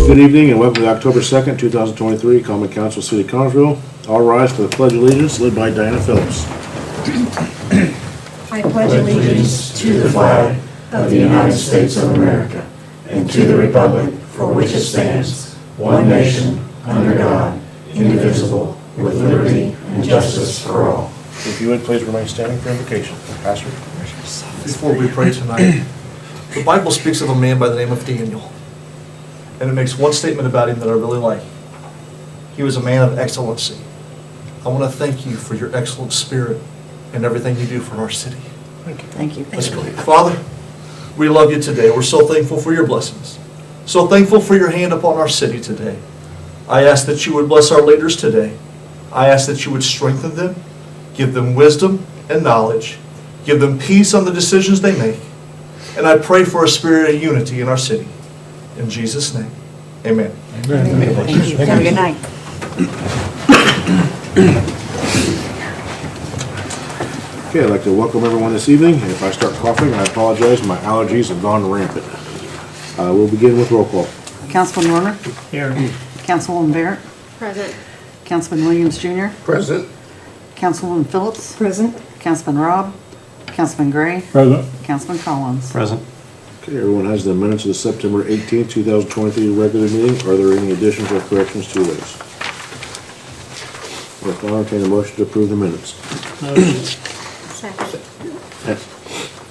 Good evening and welcome to October 2nd, 2023, Common Council, City Connersville. All rise for the Pledge of Allegiance, led by Diana Phillips. I pledge allegiance to the flag of the United States of America and to the republic for which it stands, one nation, under God, indivisible, with liberty and justice for all. If you would, please remain standing for invocation. Pastor. Before we pray tonight, the Bible speaks of a man by the name of Daniel, and it makes one statement about him that I really like. He was a man of excellency. I want to thank you for your excellent spirit and everything you do for our city. Thank you. Let's pray. Father, we love you today. We're so thankful for your blessings. So thankful for your hand upon our city today. I ask that you would bless our leaders today. I ask that you would strengthen them, give them wisdom and knowledge, give them peace on the decisions they make. And I pray for a spirit of unity in our city. In Jesus' name, amen. Amen. Thank you. Have a good night. Okay, I'd like to welcome everyone this evening. And if I start coughing, I apologize. My allergies have gone rampant. We'll begin with roll call. Councilman Warner? Here. Councilwoman Barrett? Present. Councilman Williams Jr.? Present. Councilwoman Phillips? Present. Councilman Robb? Councilman Gray? Present. Councilman Collins? Present. Okay, everyone has the minutes of the September 18th, 2023 regular meeting. Are there any additions or corrections to those? If not, I'll entertain a motion to approve the minutes. Second.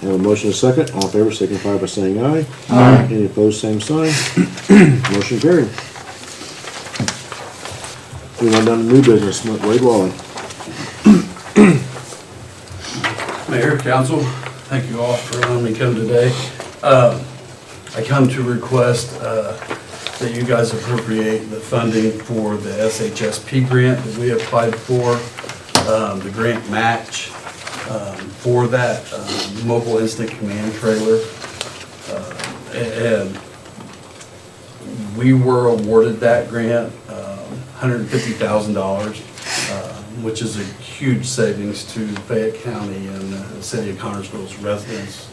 And a motion is second. All in favor, signify by saying aye. Aye. Any opposed, same sign. Motion carried. Moving on down to new business. Wade Wallen. Mayor, Council, thank you all for allowing me to come today. I come to request that you guys appropriate the funding for the SHSP grant that we applied for, the grant match for that mobile instant command trailer. And we were awarded that grant, $150,000, which is a huge savings to Fayette County and the city of Connersville's residents.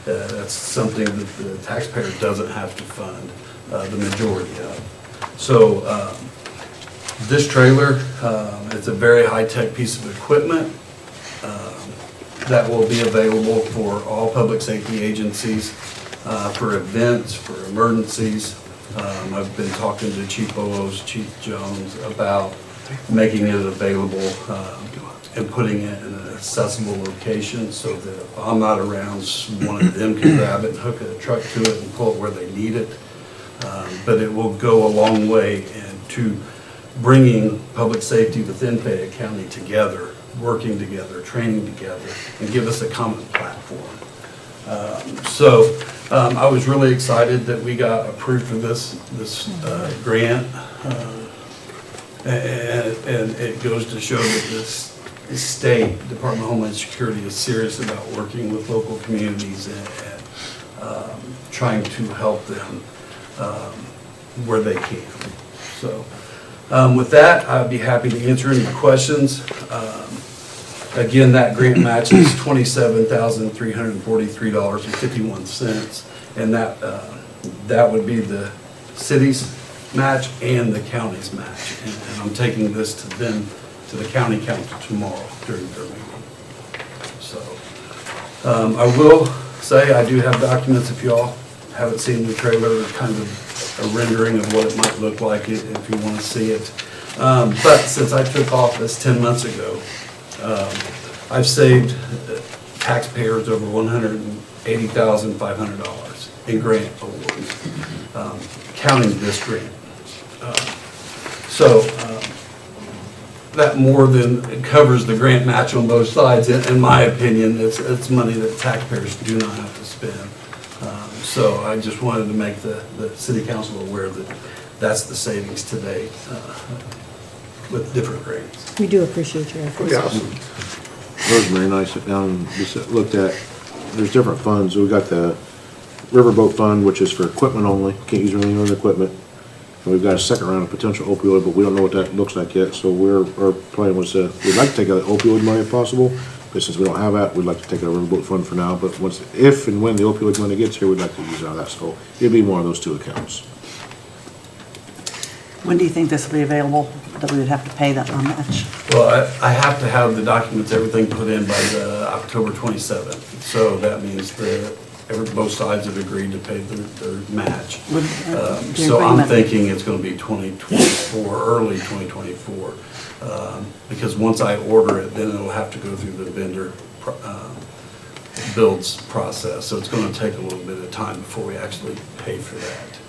That's something that the taxpayer doesn't have to fund the majority of. So this trailer, it's a very high-tech piece of equipment that will be available for all public safety agencies, for events, for emergencies. I've been talking to Chief Bolos, Chief Jones about making it available and putting it in an accessible location so that if I'm not around, one of them can grab it and hook a truck to it and pull it where they need it. But it will go a long way into bringing public safety within Fayette County together, working together, training together, and give us a common platform. I was really excited that we got approved for this grant. And it goes to show that this state, Department of Homeland Security, is serious about working with local communities and trying to help them where they can. So with that, I'd be happy to answer any questions. Again, that grant match is $27,343.51, and that would be the city's match and the county's match. And I'm taking this to them, to the county council tomorrow during their meeting. So I will say I do have documents if y'all haven't seen the trailer, kind of a rendering of what it might look like if you want to see it. But since I took office 10 months ago, I've saved taxpayers over $180,500 in grant awards, counting this grant. That more than covers the grant match on both sides. In my opinion, it's money that taxpayers do not have to spend. So I just wanted to make the city council aware that that's the savings today with different grants. We do appreciate your efforts. Rosemary and I sat down and we looked at, there's different funds. We got the Riverboat Fund, which is for equipment only. Can't use any other equipment. And we've got a second round of potential opioid, but we don't know what that looks like yet. So our plan was we'd like to take out the opioid money if possible, but since we don't have that, we'd like to take it out of the Riverboat Fund for now. But if and when the opioid money gets here, we'd like to use it out of that. So it'd be one of those two accounts. When do you think this will be available, that we would have to pay that much? Well, I have to have the documents, everything put in by the October 27th. So that means that both sides have agreed to pay their match. The So I'm agreement. thinking it's going to be 2024, early 2024. Because once I order it, then it'll have to go through the vendor builds process. So it's going to take a little bit of time before we actually pay for that.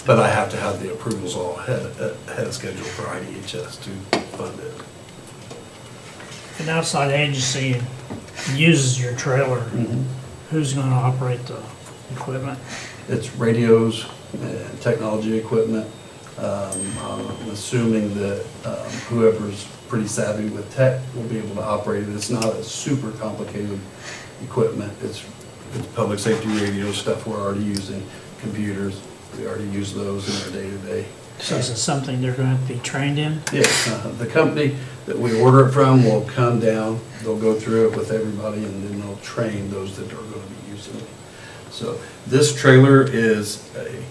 But I have to have the approvals all ahead of schedule for IDHS to fund it. If an outside agency uses your trailer, who's going to operate the equipment? It's radios and technology equipment. I'm assuming that whoever's pretty savvy with tech will be able to operate it. It's not a super complicated equipment. It's public safety radio stuff we're already using, computers. We already use those in our day-to-day. So is it something they're going to have to be trained in? Yes, the company that we order it from will come down, they'll go through it with everybody, and then they'll train those that are going to be using it. So this trailer is a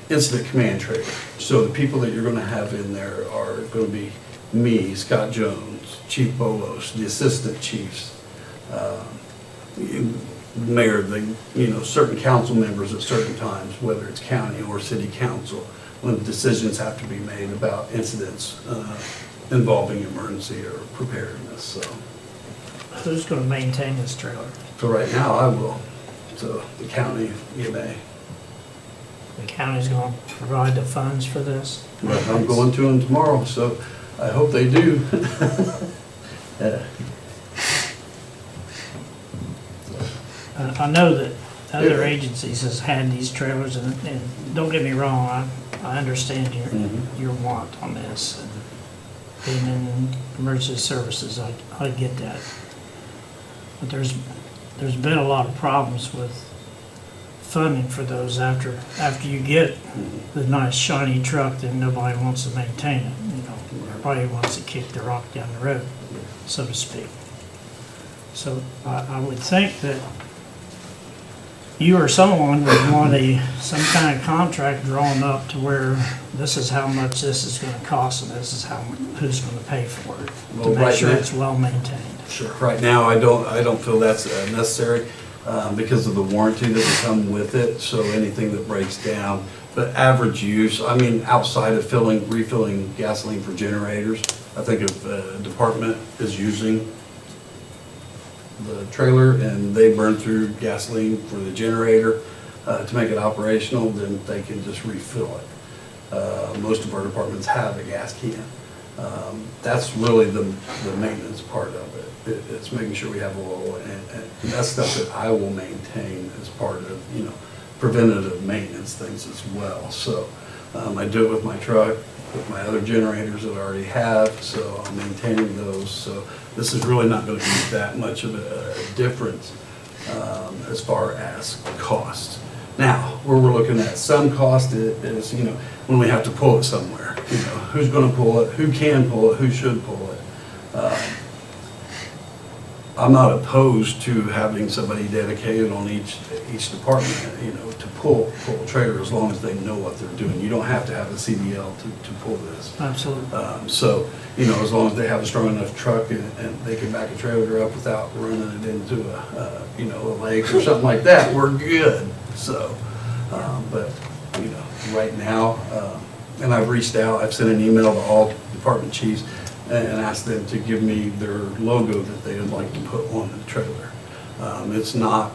incident command trailer. So the people that you're going to have in there are going to be me, Scott Jones, Chief Bolos, the assistant chiefs, mayor, certain council members at certain times, whether it's county or city council, when decisions have to be made about incidents involving emergency or preparedness. So Who's going to maintain this trailer? right now I will. So the county, EMA. The county's going to provide the funds for this? But I'm going to them tomorrow, so I hope they do. I know that other agencies has had these trailers, and don't get me wrong, I understand your want on this. Being in emergency services, I get that. But there's been a lot of problems with funding for those after you get the nice shiny truck, then nobody wants to maintain it. Everybody wants to kick the rock down the road, so to speak. So I would think that you or someone would want some kind of contract drawn up to where this is how much this is going to cost and this is who's going to pay for it, Well, to make right sure now- it's well maintained. Sure. Right now, I don't feel that's necessary because of the warranty that will come with it, so anything that breaks down. But average use, I mean, outside of refilling gasoline for generators, I think if a department is using the trailer and they burn through gasoline for the generator to make it operational, then they can just refill it. Most of our departments have a gas can. That's really the maintenance part of it. It's making sure we have oil, and that's stuff that I will maintain as part of, preventative maintenance things as well. So I do it with my truck, with my other generators that I already have, so I'm maintaining those. So this is really not going to be that much of a difference as far as cost. Now, where we're looking at some cost is, when we have to pull it somewhere. Who's going to pull it, who can pull it, who should pull it. I'm not opposed to having somebody dedicated on each department, to pull a trailer as long as they know what they're doing. You don't have to have a CDL to pull this. Absolutely. So, as long as they have a strong enough truck and they can back a trailer up without running it into a lake or something like that, we're good. So, but, right now, and I've reached out, I've sent an email to all department chiefs and asked them to give me their logo that they would like to put on the trailer. It's not,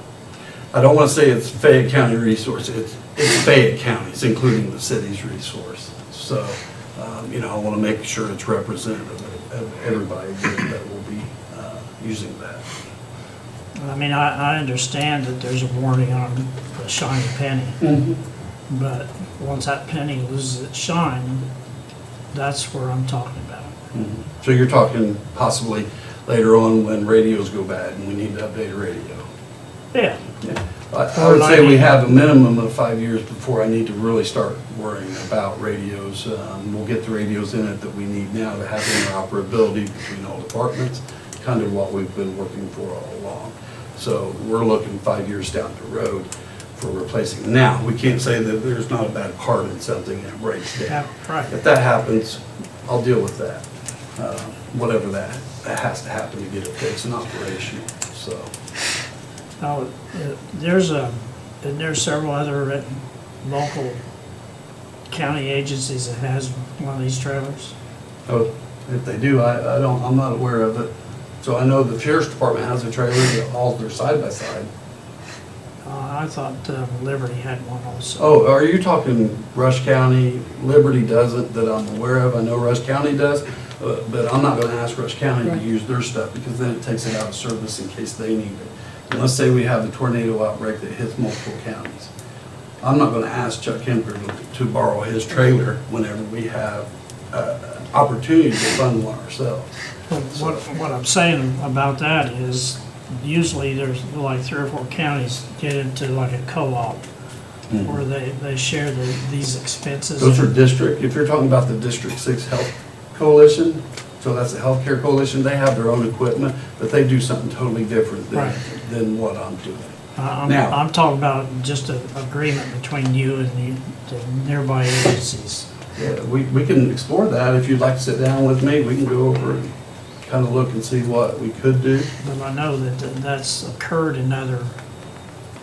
I don't want to say it's Fayette County resource, it's Fayette County's, including the city's resource. So, I want to make sure it's representative of everybody that will be using that. I mean, I understand that there's a warranty on a shiny penny, but once that penny loses its shine, that's where I'm talking about. So you're talking possibly later on when radios go bad and we need to update a radio. Yeah. I would say we have a minimum of 5 years before I need to really start worrying about radios. We'll get the radios in it that we need now to have interoperability between all departments, kind of what we've been working for all along. So we're looking 5 years down the road. for replacing. Now, we can't say that there's not a bad part in something that breaks down. Yeah, right. If that happens, I'll deal with that. Whatever that has to happen to get it fixed and operational, so. Now, there's several other local county agencies that has one of these trailers. Oh, if they do, I'm not aware of it. So I know the sheriff's department has a trailer that hauls their side by side. I thought Liberty had one also. Oh, are you talking Rush County? Liberty doesn't that I'm aware of. I know Rush County does, but I'm not gonna ask Rush County to use their stuff because then it takes it out of service in case they need it. And let's say we have a tornado outbreak that hits multiple counties. I'm not gonna ask Chuck Kemper to borrow his trailer whenever we have opportunity to fund one ourselves. What I'm saying about that is usually there's like 3 or 4 counties get into like a co-op where they share these expenses. Those are district, if you're talking about the District 6 Health Coalition, so that's a healthcare coalition, they have their own equipment, but they do something totally different Right. than what I'm doing. Now- I'm talking about just an agreement between you and the nearby agencies. Yeah, we can explore that. If you'd like to sit down with me, we can go over and kind of look and see what we could do. But I know that that's occurred in other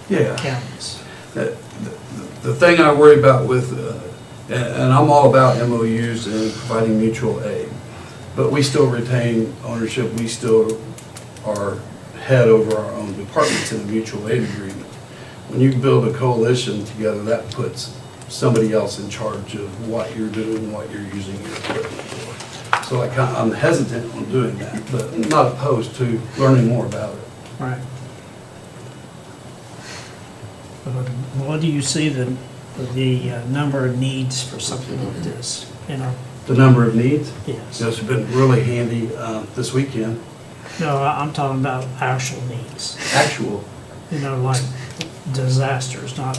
Yeah. counties. The thing I worry about with, and I'm all about MOUs and providing mutual aid, but we still retain ownership. We still are head over our own departments in a mutual aid agreement. When you build a coalition together, that puts somebody else in charge of what you're doing and what you're using your equipment for. So I'm hesitant on doing that, but not opposed to learning more about it. Right. What do you see the number of needs for something like this? You know, The number of needs, yes. it's been really handy this weekend. No, I'm talking about actual needs. Actual, You know, like disasters, not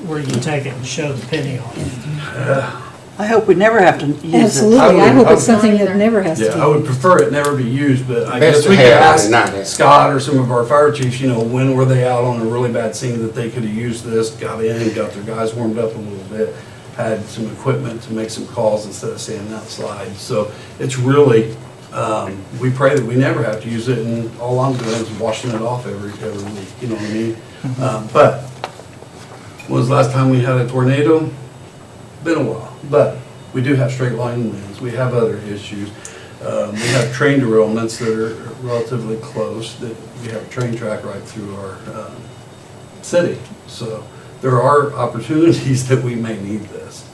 where you take it and show the penny on it. I hope we never have to use it. Absolutely, I hope it's something that never has to be. yeah, I would prefer it never be used, but I Best guess to we could have ask and not have. Scott or some of our fire chiefs, you know, when were they out on a really bad scene that they could have used this, got in, got their guys warmed up a little bit, had some equipment to make some calls instead of standing outside. So it's really, we pray that we never have to use it, and all I'm doing is washing it off every week, you know what I mean? But when was the last time we had a tornado? Been a while, but we do have straight line winds. We have other issues. We have train derailments that are relatively close, that we have a train track right through our city. So there are opportunities that we may need this.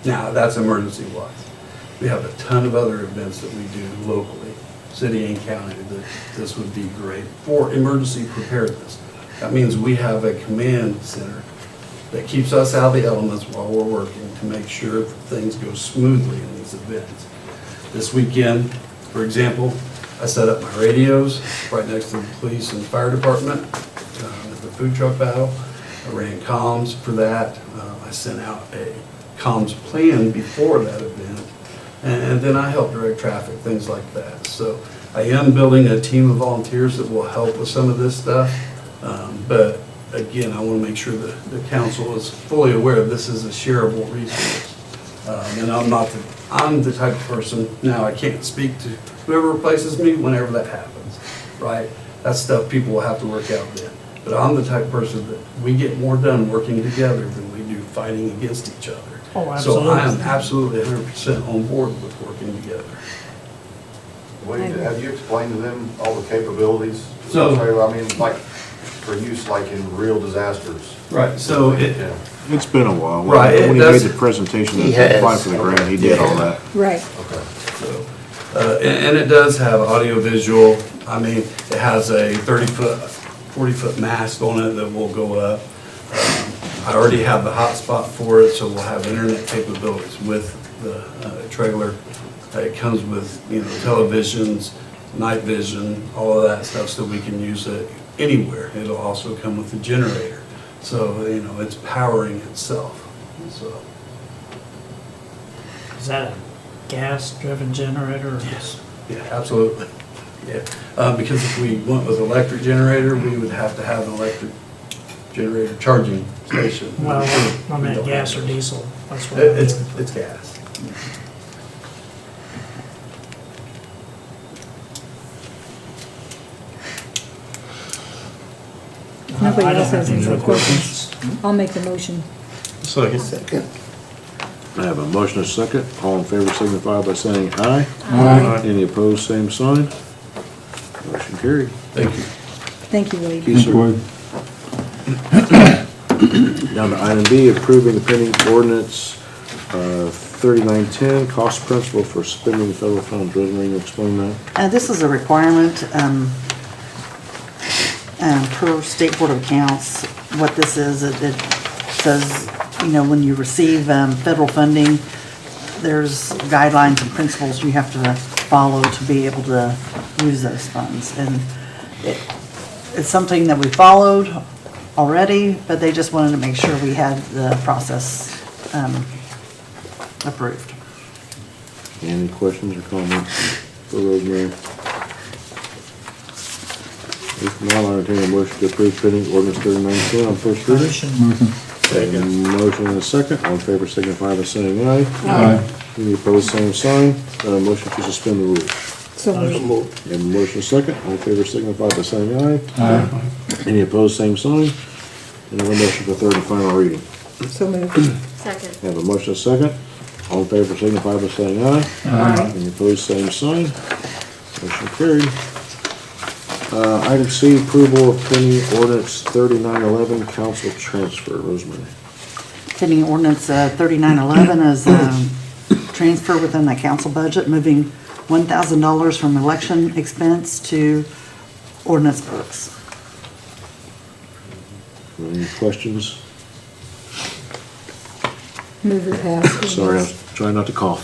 Now, that's emergency-wise. We have a ton of other events that we do locally, city and county, that this would be great for emergency preparedness. That means we have a command center that keeps us out of the elements while we're working to make sure that things go smoothly in these events. This weekend, for example, I set up my radios right next to the police and fire department at the food truck battle. I ran comms for that. I sent out a comms plan before that event, and then I help direct traffic, things like that. So I am building a team of volunteers that will help with some of this stuff, but again, I want to make sure that the council is fully aware this is a shareable resource. And I'm the type of person, now I can't speak to whoever replaces me whenever that happens, right? That's stuff people will have to work out then. But I'm the type of person that we get more done working together than we do fighting against each other. Oh, So I am absolutely. absolutely 100% on board with working together. Wade, have you explained to them all the capabilities? So- I mean, like, for use like in real disasters? Right, so Yeah. It's been a while. Right, it When he made does- the presentation He to apply has. for the grant, he did all that. Right. Okay. So, and it does have audio visual. I mean, it has a 30-foot, 40-foot mast on it that will go up. I already have the hotspot for it, so we'll have internet capabilities with the trailer. It comes with, you know, televisions, night vision, all of that stuff, so we can use it anywhere. It'll also come with a generator. So, you know, it's powering itself, so. Is that a gas-driven generator? Or Yes, yeah, absolutely. Yeah, because if we went with electric generator, we would have to have an electric generator charging station. Well, I We meant don't gas have or those. diesel, that's what. I meant. It's gas. Nobody I don't else has have any more more questions? I'll make the motion. Second. I have a motion and a second. All in favor signify by saying aye. Aye. Any opposed, same sign. Motion carried. Thank you. Thank you, Wade. Thank you, sir. Down to item B, approving the pending ordinance 3910, cost principal for spending federal funds. Rosemary, you explain that? This is a requirement per State Board of Accounts. What this is, it says, when you receive federal funding, there's guidelines and principles you have to follow to be able to use those funds. And it's something that we followed already, but they just wanted to make sure we had the process approved. Any questions or comments for Rosemary? If not, I'll entertain a motion to approve pending ordinance 3910 on first reading. Motion. Motion and a second. All in favor signify by saying aye. Aye. Any opposed, same sign. Motion to suspend the rules. So moved. And motion and a second. All in favor signify by saying aye. Aye. Any opposed, same sign. And a motion for third and final reading. So moved. Second. Have a motion and a second. All in favor signify by saying aye. Aye. Any opposed, same sign. Motion carried. Item C, approval of pending ordinance 3911, council transfer. Rosemary. Pending ordinance 3911 is transfer within the council budget, moving $1,000 from election expense to ordinance books. Any questions? Move it past. Sorry, I was trying not to cough.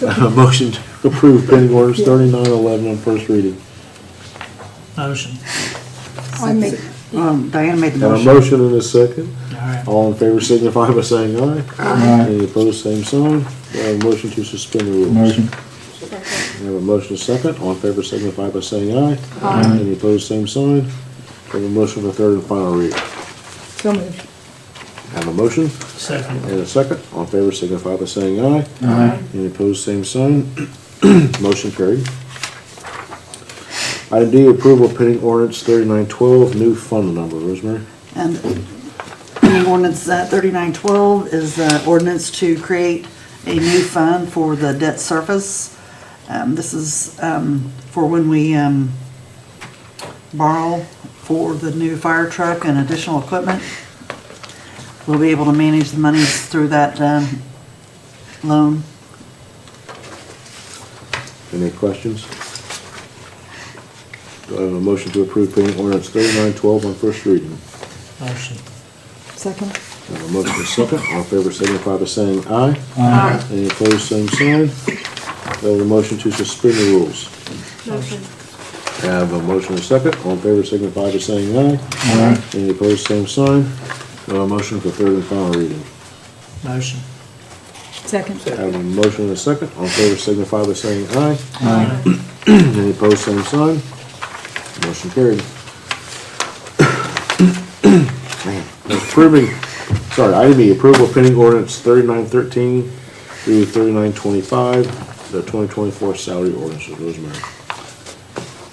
A motion to approve pending ordinance 3911 on first reading. Motion. I make, Diana made the Have a motion. motion and a second. All right. All in favor signify by saying aye. Aye. Any opposed, same sign. We have a motion to suspend the rules. Motion. Second. We have a motion and a second. All in favor signify by saying aye. Aye. Any opposed, same sign. We have a motion for third and final reading. So moved. Have a motion Second. and a second. All in favor signify by saying aye. Aye. Any opposed, same sign. Motion carried. Item D, approval of pending ordinance 3912, new fund number. Rosemary? And pending ordinance 3912 is ordinance to create a new fund for the debt service. This is for when we borrow for the new fire truck and additional equipment. We'll be able to manage the monies through that loan. Any questions? Do I have a motion to approve pending ordinance 3912 on first reading? Motion. Second. I have a motion and a second. All in favor signify by saying aye. Aye. Any opposed, same sign. Do I have a motion to suspend the rules? Motion. I have a motion and a second. All in favor signify by saying aye. Aye. Any opposed, same sign. Do I have a motion for third and final reading? Motion. Second. I have a motion and a second. All in favor signify by saying aye. Aye. Any opposed, same sign. Motion carried. Man, item E, approval of pending ordinance 3913 through 3925, the 2024 salary ordinances. Rosemary.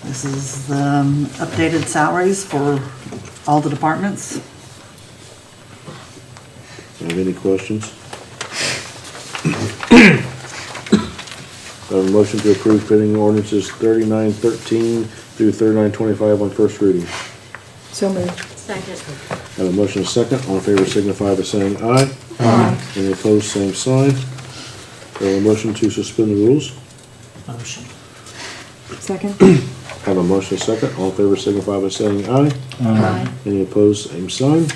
This is the updated salaries for all the departments. Have any questions? I have a motion to approve pending ordinances 3913 through 3925 on first reading. So moved. Second. I have a motion and a second. All in favor signify by saying aye. Aye. Any opposed, same sign. I have a motion to suspend the rules. Motion. Second. I have a motion and a second. All in favor signify by saying aye. Aye. Any opposed, same sign.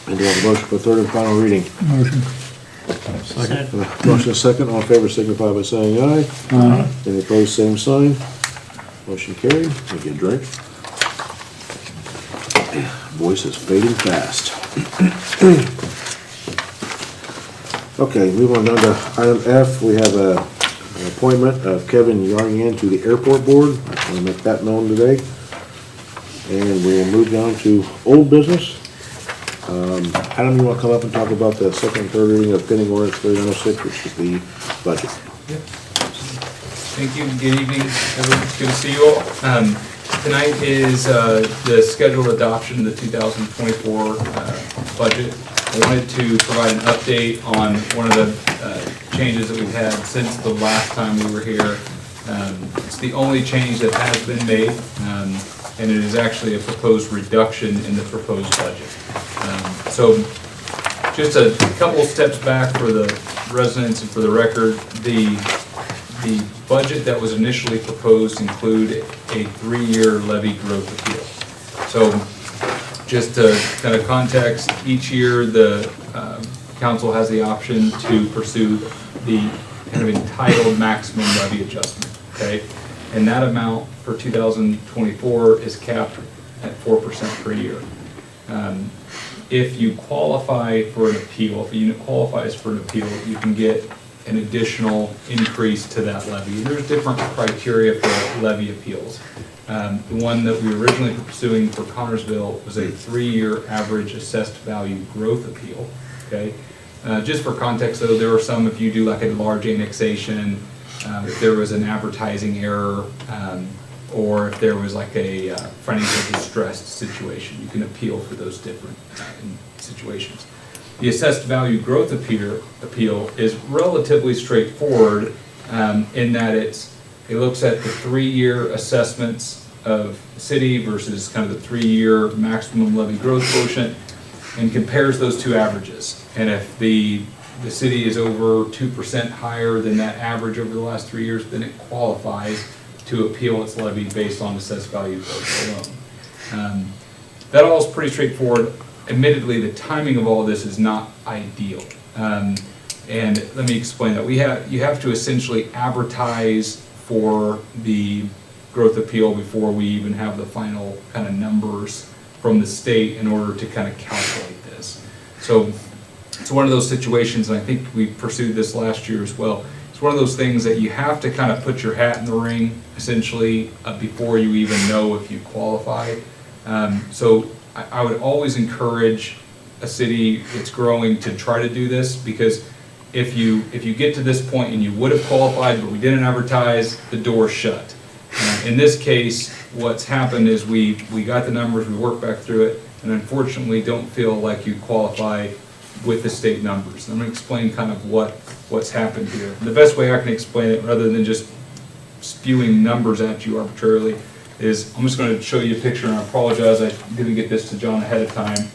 And do I have a motion for third and final reading? Motion. Second. Motion and a second. All in favor signify by saying aye. Aye. Any opposed, same sign. Motion carried. Let me get a drink. Voice is fading fast. Okay, move on down to item F. We have an appointment of Kevin Yarnian to the airport board. I want to make that known today. And we will move down to old business. Adam, you want to come up and talk about the second and third reading of pending ordinance 3906, which is the budget? Thank you. Good evening, everyone. It's good to see you all. Tonight is the scheduled adoption of the 2024 budget. I wanted to provide an update on one of the changes that we've had since the last time we were here. It's the only change that has been made, and it is actually a proposed reduction in the proposed budget. So just a couple of steps back for the residents and for the record, the budget that was initially proposed included a 3-year levy growth appeal. So just to kind of context, each year the council has the option to pursue the kind of entitled maximum levy adjustment, okay? And that amount for 2024 is capped at 4% per year. If you qualify for an appeal, if a unit qualifies for an appeal, you can get an additional increase to that levy. There's different criteria for levy appeals. The one that we were originally pursuing for Connersville was a 3-year average assessed value growth appeal, okay? Just for context though, there are some, if you do like a large annexation, if there was an advertising error, or if there was like a financial distressed situation, you can appeal for those different situations. The assessed value growth appeal is relatively straightforward in that it looks at the 3-year assessments of the city versus kind of the 3-year maximum levy growth quotient and compares those two averages. And if the city is over 2% higher than that average over the last 3 years, then it qualifies to appeal its levy based on assessed value growth alone. That all is pretty straightforward. Admittedly, the timing of all this is not ideal. And let me explain that. You have to essentially advertise for the growth appeal before we even have the final kind of numbers from the state in order to kind of calculate this. So it's one of those situations, and I think we pursued this last year as well. It's one of those things that you have to kind of put your hat in the ring, essentially, before you even know if you qualify. So I would always encourage a city that's growing to try to do this, because if you get to this point and you would have qualified but we didn't advertise, the door's shut. In this case, what's happened is we got the numbers, we worked back through it, and unfortunately don't feel like you qualify with the state numbers. I'm going to explain kind of what's happened here. And the best way I can explain it, rather than just spewing numbers at you arbitrarily, is I'm just going to show you a picture, and I apologize I didn't get this to John ahead of time,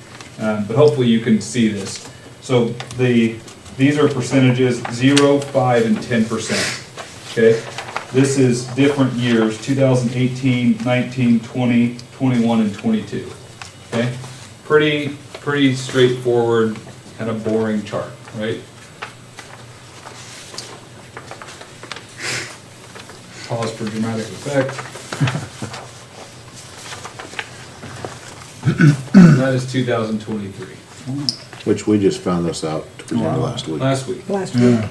but hopefully you can see this. So these are percentages: 0, 5, and 10%. Okay, this is different years: 2018, 19, 20, 21, and 22. Okay, pretty straightforward, kind of boring chart, right? Pause for dramatic effect. That is 2023. Which we just found this out last week. Last week.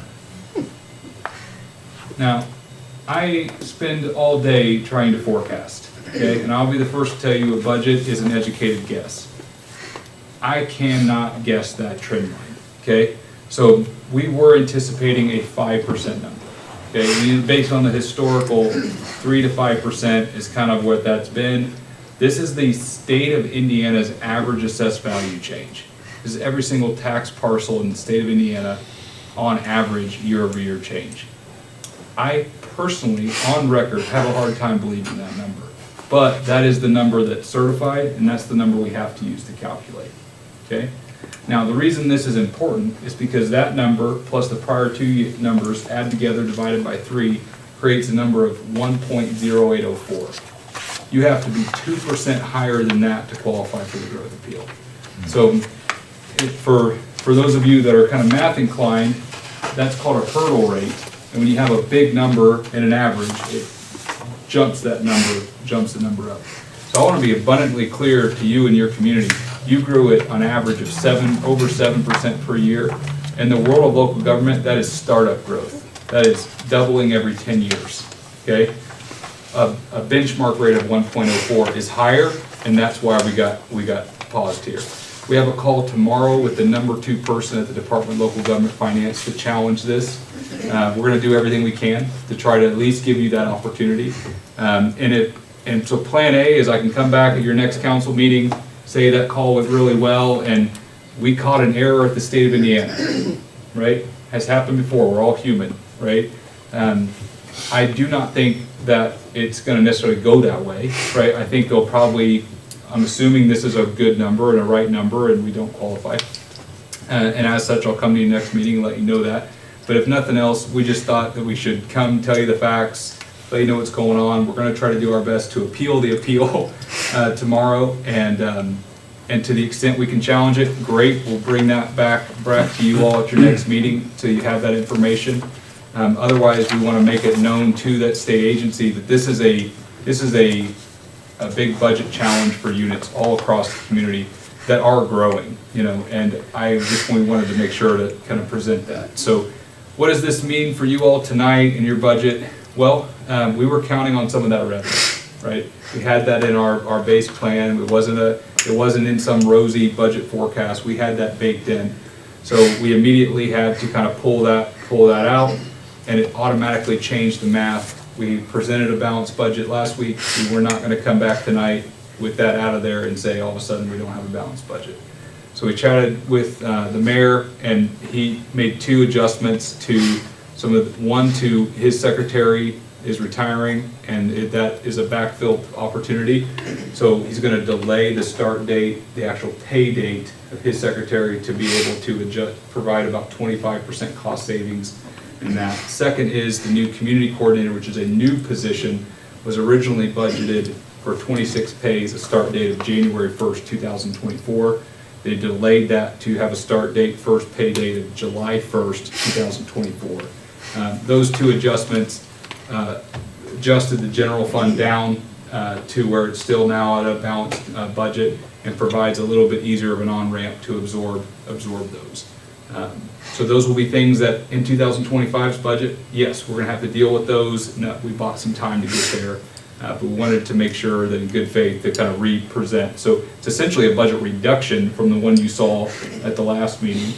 Now, I spend all day trying to forecast, okay? And I'll be the first to tell you a budget is an educated guess. I cannot guess that trend line, okay? So we were anticipating a 5% number, okay? Based on the historical, 3 to 5% is kind of what that's been. This is the state of Indiana's average assessed value change. This is every single tax parcel in the state of Indiana on average year-over-year change. I personally, on record, have a hard time believing that number. But that is the number that's certified, and that's the number we have to use to calculate. Okay? Now, the reason this is important is because that number plus the prior two numbers add together divided by 3 creates a number of 1.0804. You have to be 2% higher than that to qualify for the growth appeal. So for those of you that are kind of math inclined, that's called a hurdle rate. And when you have a big number and an average, it jumps the number up. So I want to be abundantly clear to you and your community. You grew it on average of over 7% per year. In the world of local government, that is startup growth. That is doubling every 10 years, okay? A benchmark rate of 1.04 is higher, and that's why we got paused here. We have a call tomorrow with the number 2 person at the Department of Local Government Finance to challenge this. We're gonna do everything we can to try to at least give you that opportunity. And so plan A is I can come back at your next council meeting, say that call went really well, and we caught an error at the state of Indiana, right? Has happened before, we're all human, right? I do not think that it's gonna necessarily go that way, right? I think they'll probably, I'm assuming this is a good number and a right number and we don't qualify. And as such, I'll come to your next meeting and let you know that. But if nothing else, we just thought that we should come tell you the facts, let you know what's going on. We're gonna try to do our best to appeal the appeal tomorrow, and to the extent we can challenge it, great. We'll bring that back to you all at your next meeting so you have that information. Otherwise, we wanna make it known to that state agency that this is a big budget challenge for units all across the community that are growing, you know, and I just wanted to make sure to kind of present that. So what does this mean for you all tonight in your budget? Well, we were counting on some of that revenue, right? We had that in our base plan. It wasn't in some rosy budget forecast. We had that baked in. So we immediately had to kind of pull that out, and it automatically changed the math. We presented a balanced budget last week. We were not going to come back tonight with that out of there and say all of a sudden we don't have a balanced budget. So we chatted with the mayor, and he made 2 adjustments to one to his secretary is retiring, and that is a backfill opportunity. So he's going to delay the start date, the actual pay date of his secretary, to be able to provide about 25% cost savings in that. Second is the new community coordinator, which is a new position, was originally budgeted for 26 pays, a start date of January 1st, 2024. They delayed that to have a start date, first pay date of July 1st, 2024. Those 2 adjustments adjusted the general fund down to where it's still now at a balanced budget, and provides a little bit easier of an on-ramp to absorb those. So those will be things that in 2025's budget, yes, we're going to have to deal with those. No, we bought some time to get there, but we wanted to make sure that in good faith to kind of re-present. So it's essentially a budget reduction from the one you saw at the last meeting.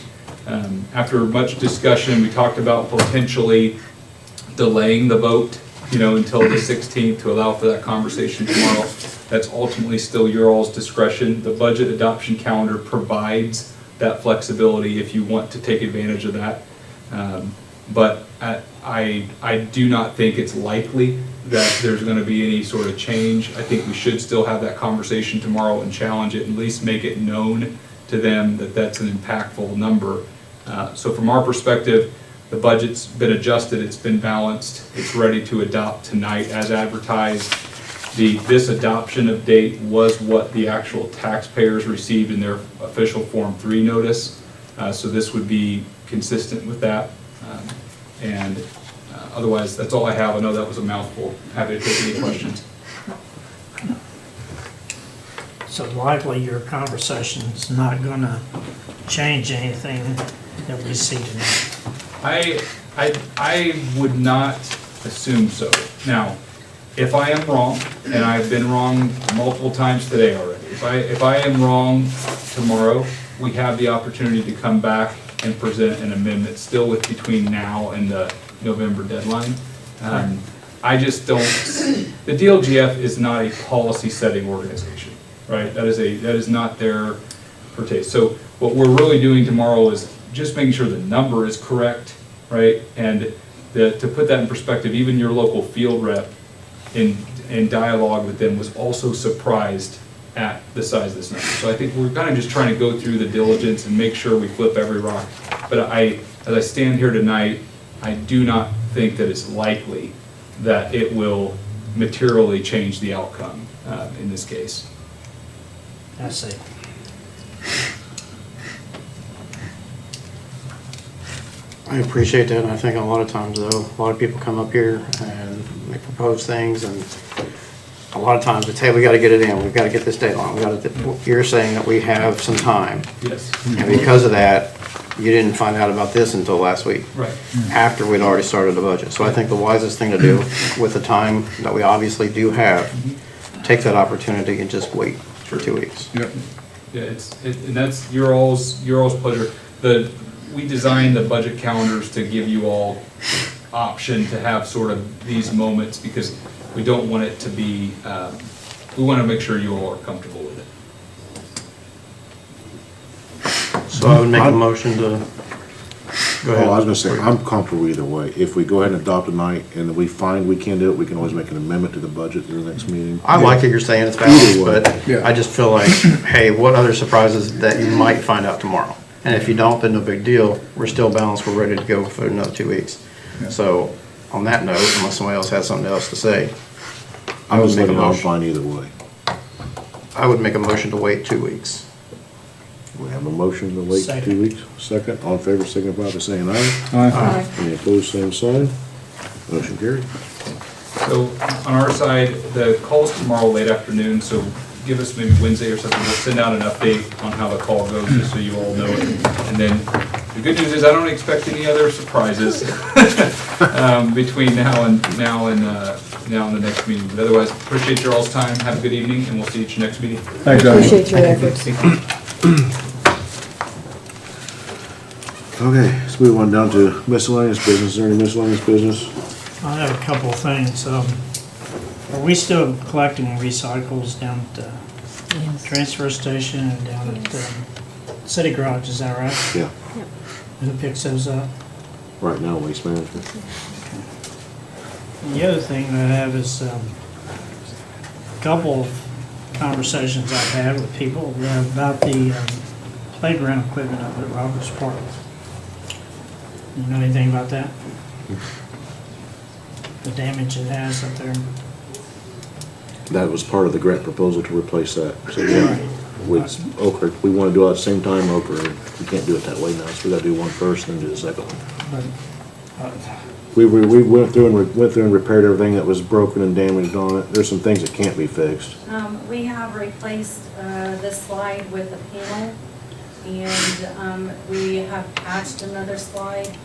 After much discussion, we talked about potentially delaying the vote, you know, until the 16th to allow for that conversation tomorrow. That's ultimately still your all's discretion. The budget adoption calendar provides that flexibility if you want to take advantage of that. But I do not think it's likely that there's going to be any sort of change. I think we should still have that conversation tomorrow and challenge it, and at least make it known to them that that's an impactful number. So from our perspective, the budget's been adjusted, it's been balanced, it's ready to adopt tonight as advertised. This adoption of date was what the actual taxpayers received in their official Form 3 notice. So this would be consistent with that. Otherwise, that's all I have. I know that was a mouthful. Happy to take any questions. So likely your conversation's not gonna change anything that we see tonight. I would not assume so. Now, if I am wrong, and I've been wrong multiple times today already, if I am wrong tomorrow, we have the opportunity to come back and present an amendment still with between now and the November deadline. I just don't, the DLGF is not a policy setting organization, right? That is not their forte. So what we're really doing tomorrow is just making sure the number is correct, right? And to put that in perspective, even your local field rep in dialogue with them was also surprised at the size of this number. So I think we're kind of just trying to go through the diligence and make sure we flip every rock. But as I stand here tonight, I do not think that it's likely that it will materially change the outcome in this case. I see. I appreciate that, and I think a lot of times, though, a lot of people come up here and they propose things, and a lot of times it's, hey, we got to get it in, we've got to get this date on, you're saying that we have some time. Yes. And because of that, you didn't find out about this until last week. Right. After we'd already started the budget. So I think the wisest thing to do with the time that we obviously do have, take that opportunity and just wait for 2 weeks. Yep. Yeah, and that's your all's pleasure. We designed the budget calendars to give you all option to have sort of these moments because we don't want it to be, we want to make sure you all are comfortable with it. So I would make a motion to, go ahead. Oh, I was gonna say, I'm comfortable either way. If we go ahead and adopt tonight and we find we can't do it, we can always make an amendment to the budget at the next meeting. I like that you're saying it's balanced, Either way. but I just feel like, hey, what other surprises that you might find out tomorrow? And if you don't, then no big deal. We're still balanced. We're ready to go for another 2 weeks. So on that note, unless somebody else has something else to say, I was make a thinking I'm motion. fine either way. I would make a motion to wait 2 weeks. We have a motion to wait Second. 2 weeks. Second, all in favor, signify by saying aye. Aye. Any opposed, same sign. Motion carried. So on our side, the call's tomorrow late afternoon, so give us maybe Wednesday or something. We'll send out an update on how the call goes, just so you all know it. And then the good news is I don't expect any other surprises between now and the next meeting. But otherwise, appreciate your all's time. Have a good evening, and we'll see you at your next meeting. Appreciate your efforts. Okay, let's move on down to miscellaneous business. Is there any miscellaneous business? I have a couple of things. Are we still collecting recycles down at the transfer station and down at the city garage, is that right? Yeah, Who picks those up? right now, waste management. The other thing that I have is a couple of conversations I've had with people about the playground equipment up at Roberts Park. You know anything about that? The damage it has up there? That was part of the grant proposal to replace that. So yeah, with Oak, we want to do it at the same time, Oak, we can't do it that way now, so we gotta do one first, then do the second one. But, We went through and repaired everything that was broken and damaged on it. There's some things that can't be fixed. We have replaced the slide with a panel, and we have patched another slide,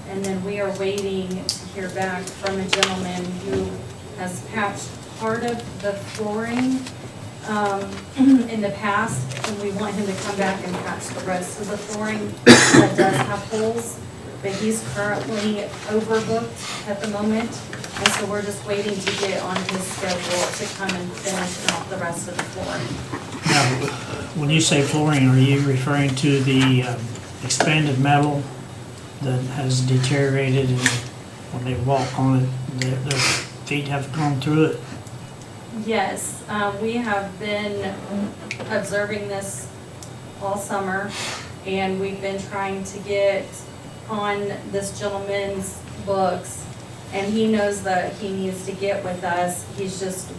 and then we are waiting to hear back from a gentleman who has patched part of the flooring in the past, and we want him to come back and patch the rest of the flooring that does have holes. But he's currently overbooked at the moment, and so we're just waiting to get on his schedule to come and finish off the rest of the flooring. now, when you say flooring, are you referring to the expanded metal that has deteriorated and when they walk on it, their feet have gone through it? Yes, we have been observing this all summer, and we've been trying to get on this gentleman's books, and he knows that he needs to get with us. He's just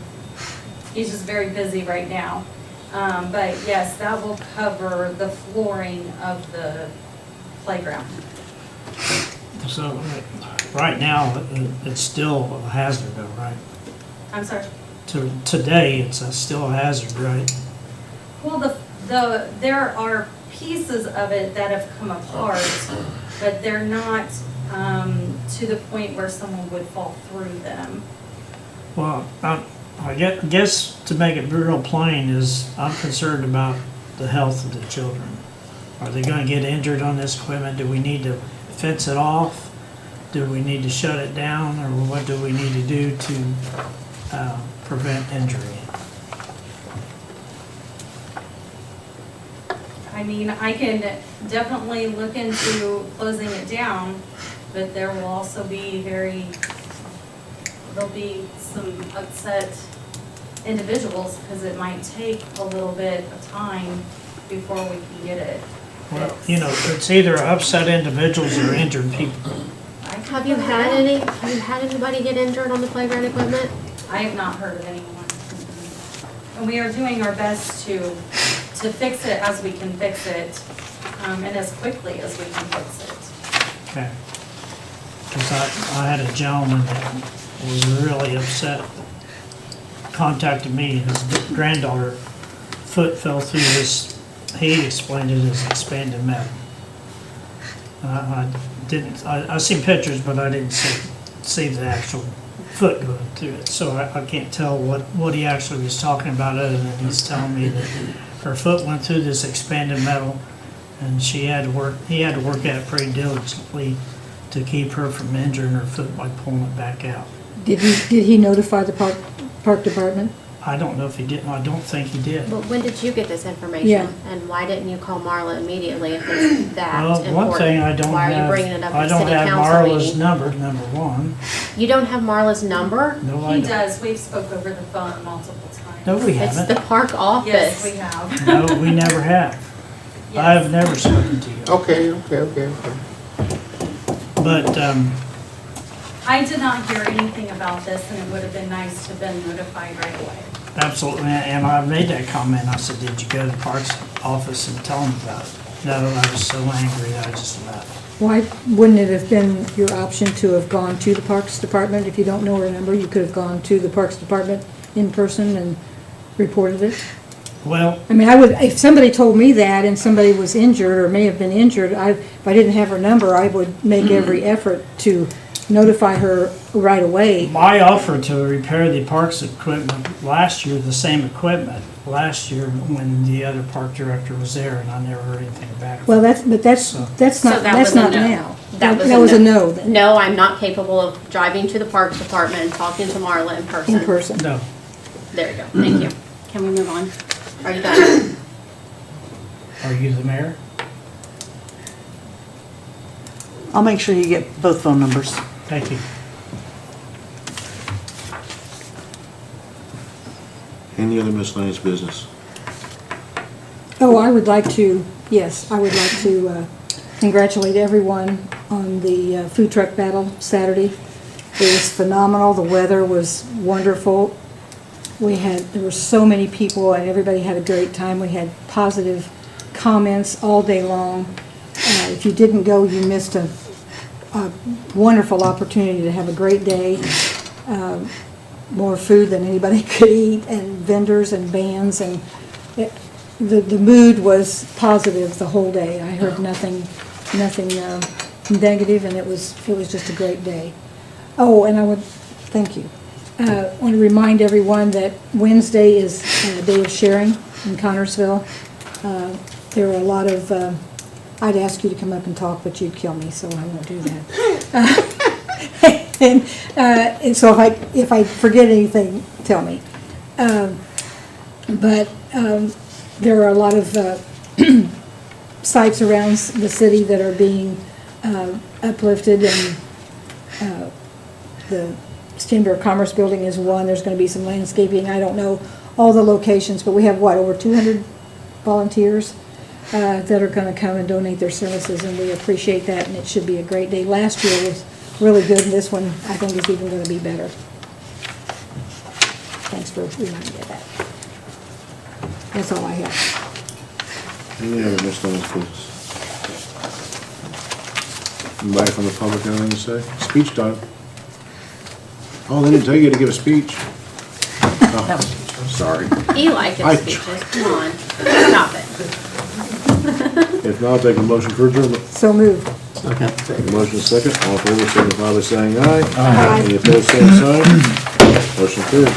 very busy right now. But yes, that will cover the flooring of the playground. So, right now, it's still a hazard though, right? I'm sorry. Today, it's still a hazard, right? Well, there are pieces of it that have come apart, but they're not to the point where someone would fall through them. Well, I guess to make it real plain is I'm concerned about the health of the children. Are they gonna get injured on this equipment? Do we need to fence it off? Do we need to shut it down, or what do we need to do to prevent injury? I mean, I can definitely look into closing it down, but there will also be there'll be some upset individuals, because it might take a little bit of time before we can get it. Well, you know, it's either upset individuals or injured people. Have you had anybody get injured on the playground equipment? I have not heard of anyone. And we are doing our best to fix it as we can fix it, and as quickly as we can fix it. Okay. Because I had a gentleman that was really upset, contacted me, his granddaughter foot fell through his, he explained it as expanded metal. I seen pictures, but I didn't see the actual foot going through it, so I can't tell what he actually was talking about, other than he's telling me that her foot went through this expanded metal, and he had to work at it pretty diligently to keep her from injuring her foot by pulling it back out. Did he notify the park department? I don't know if he did, I don't think he did. But when did you get this information? Yeah. And why didn't you call Marla immediately if it's that Well, important? one thing I don't Why are you bringing it have, up I at don't city have council Marla's meeting? number, number one. You don't have Marla's number? No, I He don't. does, we've spoke over the phone multiple times. No, we It's the haven't. park office. Yes, we have. No, we never have. I have never spoken to you. Okay. But, I did not hear anything about this, and it would have been nice to have been notified right away. absolutely, and I made that comment, I said, did you go to the parks office and tell them about it? No, I was so angry that I just left. Why wouldn't it have been your option to have gone to the Parks Department? If you don't know her number, you could have gone to the Parks Department in person and reported it? Well, I mean, if somebody told me that and somebody was injured or may have been injured, if I didn't have her number, I would make every effort to notify her right away. my offer to repair the parks equipment last year, the same equipment, last year when the other park director was there, and I never heard anything back. Well, that's So not that was a no. now. That That was a no then, No, I'm not capable of driving to the parks department and talking to Marla in person. in person. No, There you go, thank you. Can we move on? Are you done? are you the mayor? I'll make sure you get both phone numbers. Thank you. Any other miscellaneous business? Oh, I would like to congratulate everyone on the food truck battle Saturday. It was phenomenal. The weather was wonderful. There were so many people and everybody had a great time. We had positive comments all day long. If you didn't go, you missed a wonderful opportunity to have a great day. More food than anybody could eat, and vendors and bands, and the mood was positive the whole day. I heard nothing negative, and it was just a great day. Oh, and thank you. I want to remind everyone that Wednesday is a day of sharing in Connersville. There are a lot of, I'd ask you to come up and talk, but you'd kill me, so I won't do that. And so if I forget anything, tell me. But there are a lot of sites around the city that are being uplifted, and the Chamber of Commerce building is one. There's going to be some landscaping. I don't know all the locations, but we have, over 200 volunteers that are going to come and donate their services, and we appreciate that, and it should be a great day. Last year was really good, and this one I think is even going to be better. Thanks for reminding me of that. That's all I have. Any other miscellaneous business? Anybody from the public have anything to say? Speech time. Oh, they didn't tell you to give a speech. Oh, sorry. Eli I gives speeches, come on, stop it. If not, I'll take a motion for adjournment. So moved. Take a motion second. All in favor, signify by saying aye. Aye. Any opposed, same sign. Motion carried.